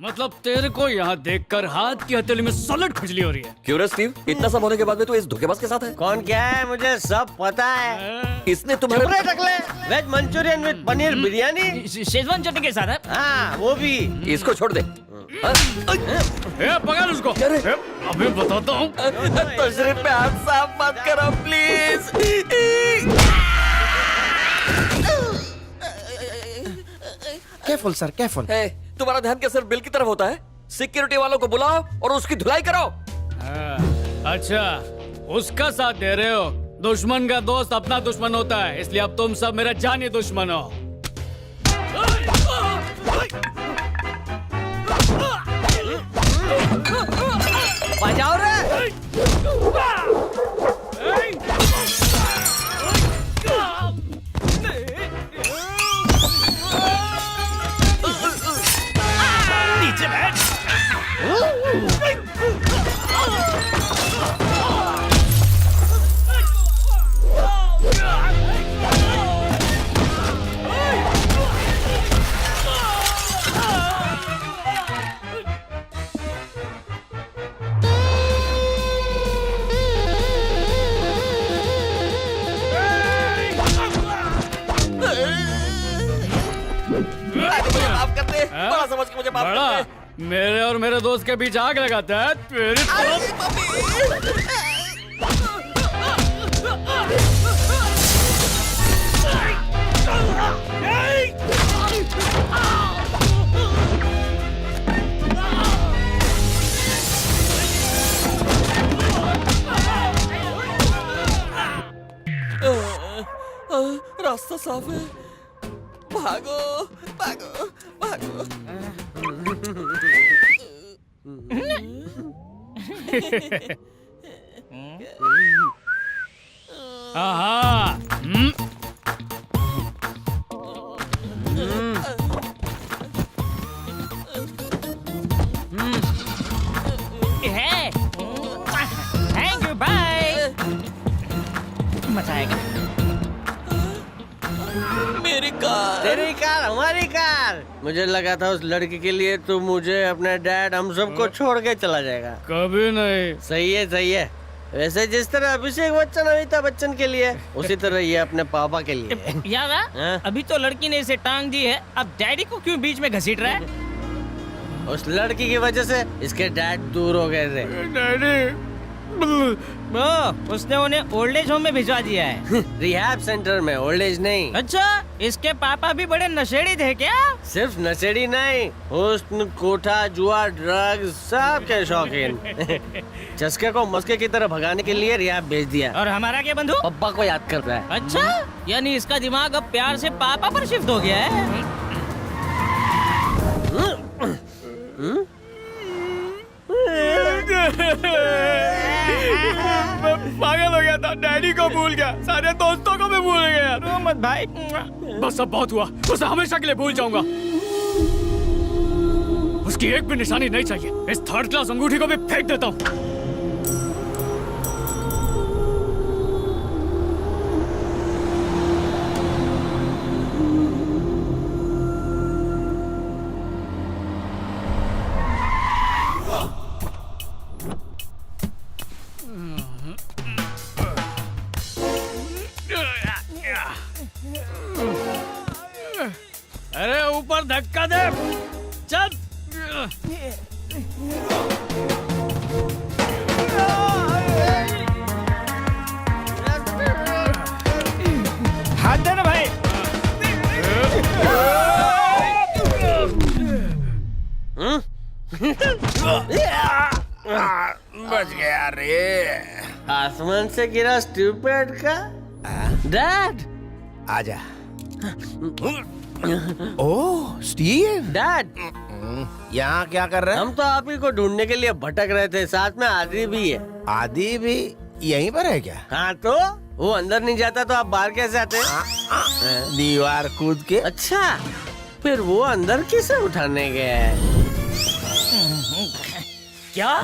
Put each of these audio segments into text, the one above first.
मतलब तेरे को यहाँ देखकर हाथ की हथेली में सॉलिड खुजली हो रही है। क्यों रे स्टीव, इतना सब होने के बाद में तू इस धोखेबाज के साथ है? कौन क्या है मुझे सब पता है। इसने तुम्हारे चुप रहे टकले। Veg Manchurian with paneer biryani, schezwan चटनी के साथ है। हाँ वो भी। इसको छोड़ दे। पकड़ उसको। अबे बताता हूँ। तशरीफ पे हाथ साफ मत करो प्लीज। Careful sir, careful. तुम्हारा ध्यान क्या सिर्फ बिल की तरफ होता है? सिक्योरिटी वालों को बुलाओ और उसकी धुलाई कराओ। अच्छा, उसका साथ दे रहे हो। दुश्मन का दोस्त अपना दुश्मन होता है, इसलिए अब तुम सब मेरा जानी दुश्मन हो। बजाओ रे। नीचे बैठ। माफ कर दे, बड़ा समझ के मुझे माफ बड़ा, कर दे। मेरे और मेरे दोस्त के बीच आग लगाता है तेरी रास्ता साफ है। भागो भागो भागो। हाँ। है। Thank you, bye. मजा आएगा। मेरी कार। तेरी कार हमारी कार। मुझे लगा था उस लड़की के लिए तू मुझे, अपने डैड, हम सबको छोड़ के चला जाएगा। कभी नहीं। सही है सही है। वैसे जिस तरह अभिषेक बच्चन अमिताभ बच्चन के लिए, उसी तरह ये अपने पापा के लिए। यार हाँ? अभी तो लड़की ने इसे टांग दी है, अब डैडी को क्यों बीच में घसीट रहा है? उस लड़की की वजह से इसके डैड दूर हो गए थे। डैडी, उसने उन्हें ओल्ड एज होम में भिजवा दिया है। रिहैब सेंटर में, ओल्ड एज नहीं। अच्छा, इसके पापा भी बड़े नशेड़ी थे क्या? सिर्फ नशेड़ी नहीं, हुस्न, कोठा, जुआ, ड्रग्स, सब के शौकीन। चस्के को मस्के की तरह भगाने के लिए रिहैब भेज दिया। और हमारा क्या बंधु? पप्पा को याद कर रहा है। अच्छा, यानी इसका दिमाग अब प्यार से पापा पर शिफ्ट हो गया है। मैं पागल हो गया था, डैडी को भूल गया, सारे दोस्तों को भी भूल गया। रो मत भाई। बस अब बहुत हुआ, उसे हमेशा के लिए भूल जाऊंगा। उसकी एक भी निशानी नहीं चाहिए। इस थर्ड क्लास अंगूठी को भी फेंक देता हूँ। अरे ऊपर धक्का दे, चल। हाथ दे ना भाई। बच गया रे। आसमान से गिरा स्टूपिड का डैड। आजा। ओह स्टीव, डैड, यहाँ क्या कर रहे हैं? हम तो आप ही को ढूंढने के लिए भटक रहे थे, साथ में आदि भी है। आदि भी यहीं पर है क्या? हाँ तो वो अंदर नहीं जाता तो आप बाहर कैसे आते? दीवार कूद के। अच्छा, फिर वो अंदर किसे उठाने गया है? क्या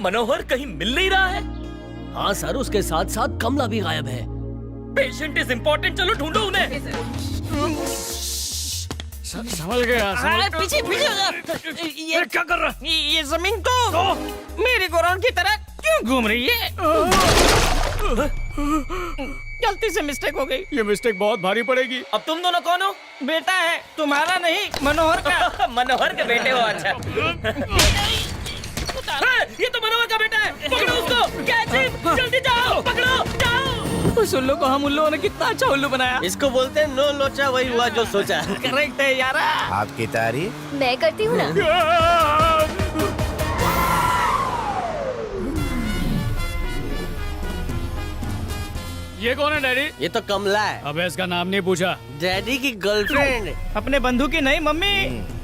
मनोहर कहीं मिल नहीं रहा है? हाँ सर, उसके साथ साथ कमला भी गायब है। पेशेंट इज इम्पोर्टेंट, चलो ढूंढो उन्हें। संभल गया पीछे पीछे ये क्या कर रहा ये जमीन तो मेरी गोराउंड की तरह क्यों घूम रही है? गलती से मिस्टेक हो गई। ये मिस्टेक बहुत भारी पड़ेगी। अब तुम दोनों कौन हो? बेटा है तुम्हारा नहीं, मनोहर का। मनोहर के बेटे हो? अच्छा। ये तो मनोहर का बेटा है। पकड़ो उसको। कैचिंग, जल्दी जाओ, पकड़ो, जाओ। उस उल्लू को हम उल्लुओं ने कितना अच्छा उल्लू बनाया। इसको बोलते हैं नो लोचा वही हुआ जो सोचा। करेक्ट है यारा। आपकी तारीफ। मैं करती हूँ ना। ये कौन है डैडी? ये तो कमला है, अबे इसका नाम नहीं पूछा। डैडी की गर्लफ्रेंड। अपने बंधु की नहीं mummy.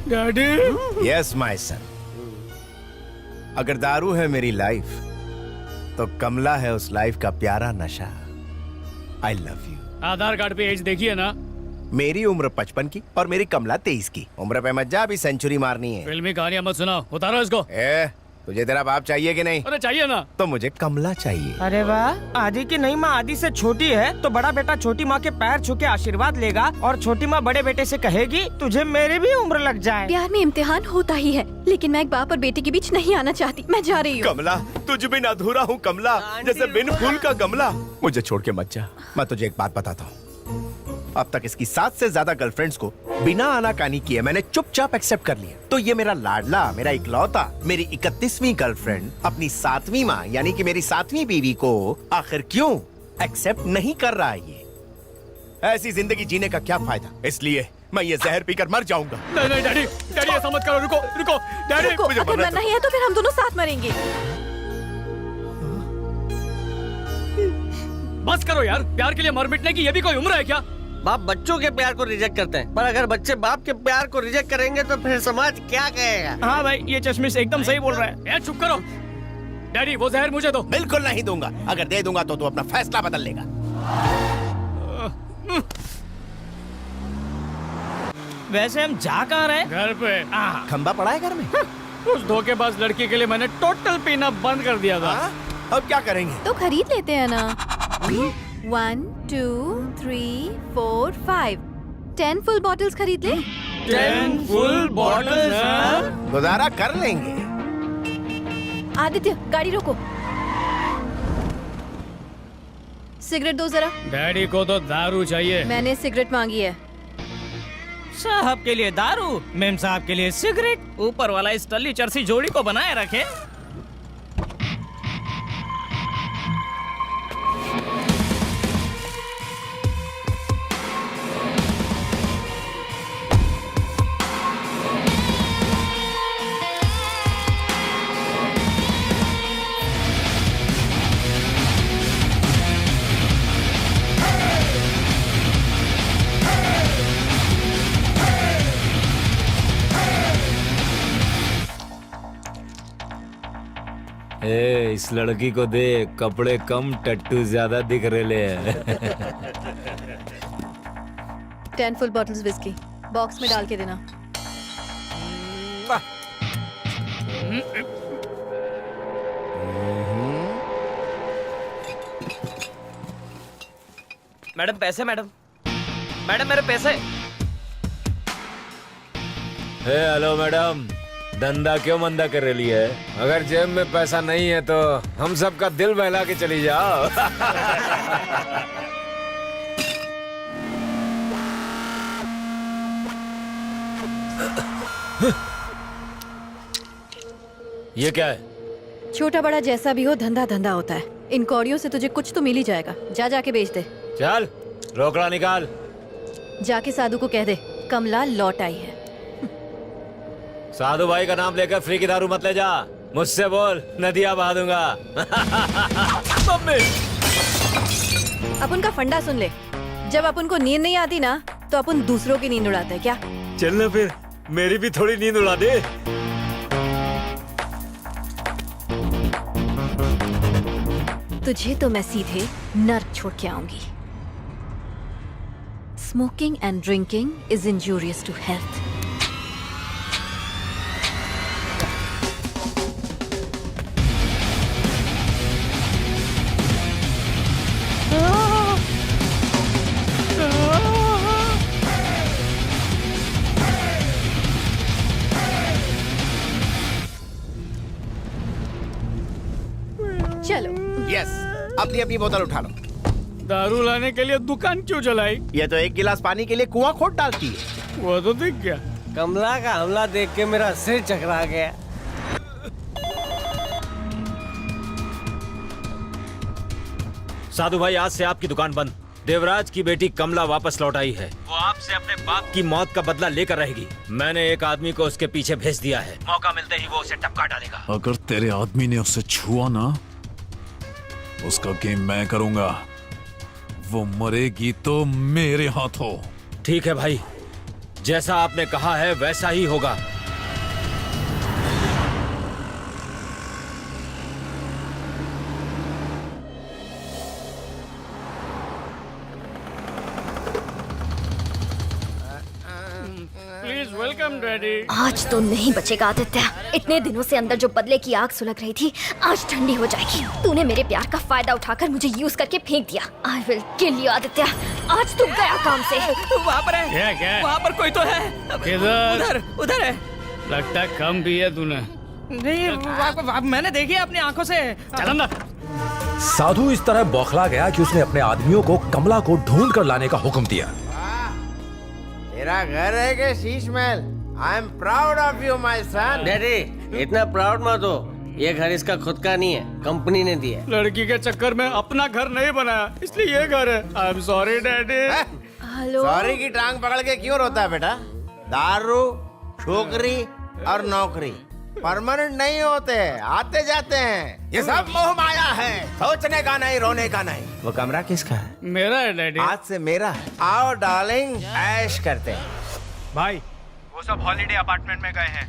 Daddy yes my son. अगर दारू है मेरी लाइफ, तो कमला है उस लाइफ का प्यारा नशा। I love you. Aadhaar card पे एज देखिए ना। मेरी उम्र 55 की और मेरी कमला 23 की। उम्र पे मत जा, अभी सेंचुरी मारनी है। फिल्मी कहानियां मत सुनाओ, उतारो इसको। तुझे तेरा बाप चाहिए कि नहीं? अरे चाहिए ना। तो मुझे कमला चाहिए। अरे वाह, आदि की नहीं माँ आदि से छोटी है तो बड़ा बेटा छोटी माँ के पैर छू के आशीर्वाद लेगा और छोटी माँ बड़े बेटे से कहेगी तुझे मेरी भी उम्र लग जाए। प्यार में इम्तिहान होता ही है, लेकिन मैं एक बाप और बेटे के बीच नहीं आना चाहती। मैं जा रही हूँ। कमला, तुझ बिन अधूरा हूँ कमला, जैसे बिन फूल का गमला। मुझे छोड़ के मत जा। मैं तुझे एक बात बताता हूँ, अब तक इसकी 7 से ज्यादा गर्लफ्रेंड्स को बिना आनाकानी किए मैंने चुपचाप एक्सेप्ट कर लिया। तो ये मेरा लाडला, मेरा इकलौता, मेरी 31वीं गर्लफ्रेंड अपनी 7वीं माँ यानी कि मेरी 7वीं बीवी को आखिर क्यों एक्सेप्ट नहीं कर रहा है? ये ऐसी जिंदगी जीने का क्या फायदा? इसलिए मैं ये जहर पीकर मर जाऊंगा। नहीं नहीं डैडी, डैडी ऐसा मत करो। रुको रुको डैडी, रुको, मुझे अगर मरना मरना ही है तो फिर हम दोनों साथ मरेंगे। बस करो यार। प्यार के लिए मर मिटने की ये भी कोई उम्र है क्या? बाप बच्चों के प्यार को रिजेक्ट करते हैं, पर अगर बच्चे बाप के प्यार को रिजेक्ट करेंगे तो फिर समाज क्या कहेगा? हाँ भाई, ये चश्मिश एकदम सही बोल रहा है। ए, चुप करो। डैडी वो जहर मुझे दो। बिल्कुल नहीं दूंगा। अगर दे दूंगा तो तू अपना फैसला बदल लेगा। वैसे हम जा कहाँ रहे? घर पे। खंबा पड़ा है घर में? उस धोखेबाज लड़की के लिए मैंने टोटल पीना बंद कर दिया था। अब क्या करेंगे? तो खरीद लेते हैं ना। 1 2 3 4 5 10 फुल बॉटल्स खरीद ले। 10 फुल बॉटल्स। गुजारा कर लेंगे। आदित्य, गाड़ी रोको। सिगरेट दो जरा। डैडी को तो दारू चाहिए। मैंने सिगरेट मांगी है। साहब के लिए दारू, मेम साहब के लिए सिगरेट। ऊपर वाला इस टल्ली चरसी जोड़ी को बनाए रखे। इस लड़की को देख, कपड़े कम टट्टू ज्यादा दिख रहे हैं। 10 फुल बॉटल्स विस्की बॉक्स में डाल के देना। मैडम पैसे, मैडम मैडम मेरे पैसे। हेलो मैडम, धंधा क्यों मंदा कर रही है? अगर जेब में पैसा नहीं है तो हम सबका दिल बहला के चली जाओ। ये क्या है? छोटा बड़ा जैसा भी हो, धंधा धंधा होता है। इन कौड़ियों से तुझे कुछ तो मिल ही जाएगा। जा जाके बेच दे। चल रोकड़ा निकाल। जाके साधु को कह दे कमला लौट आई है। साधु भाई का नाम लेकर फ्री की दारू मत ले जा। मुझसे बोल, नदिया बहा दूंगा। अपन का फंडा सुन ले। जब अपन को नींद नहीं आती ना, तो अपन दूसरों की नींद उड़ाते हैं क्या? चल ना फिर, मेरी भी थोड़ी नींद उड़ा दे। तुझे तो मैं सीधे नर्क छोड़ के आऊंगी। Smoking and drinking is injurious to health. चलो। यस, अपनी अपनी बोतल उठा लो। दारू लाने के लिए दुकान क्यों चलाई? ये तो एक गिलास पानी के लिए कुआं खोद डालती है। वो तो दिख गया। कमला का हमला देख के मेरा सिर चकरा गया। साधु भाई, आज से आपकी दुकान बंद। देवराज की बेटी कमला वापस लौट आई है। वो आपसे अपने बाप की मौत का बदला लेकर रहेगी। मैंने एक आदमी को उसके पीछे भेज दिया है। मौका मिलते ही वो उसे टपका डालेगा। अगर तेरे आदमी ने उसे छुआ ना, उसका गेम मैं करूंगा। वो मरेगी तो मेरे हाथों। ठीक है भाई, जैसा आपने कहा है वैसा ही होगा। Please welcome daddy. आज तो नहीं बचेगा आदित्य। इतने दिनों से अंदर जो बदले की आग सुलग रही थी, आज ठंडी हो जाएगी। तूने मेरे प्यार का फायदा उठाकर मुझे यूज करके फेंक दिया। I will kill you Aditya. आज तू गया काम से। वहाँ पर है। क्या? वहाँ पर कोई तो है। किधर? उधर उधर है। लगता है कम भी है तूने। नहीं, मैंने देखी अपनी आंखों से। चल अंदर। साधु इस तरह बौखला गया कि उसने अपने आदमियों को कमला को ढूंढ कर लाने का हुक्म दिया। तेरा घर है के Sheesh Mahal? I am proud of you my son. Daddy, इतना प्राउड मत हो। ये घर इसका खुद का नहीं है, कंपनी ने दिया है। लड़की के चक्कर में अपना घर नहीं बनाया, इसलिए ये घर है। I am sorry daddy. Hello. Sorry की टांग पकड़ के क्यों रोता है बेटा? दारू, छोकरी और नौकरी परमानेंट नहीं होते, आते जाते हैं। ये सब मोह माया है, सोचने का नहीं, रोने का नहीं। वो कमरा किसका है? मेरा है डैडी। आज से मेरा है। आओ डार्लिंग, ऐश करते हैं। भाई, वो सब हॉलिडे अपार्टमेंट में गए हैं।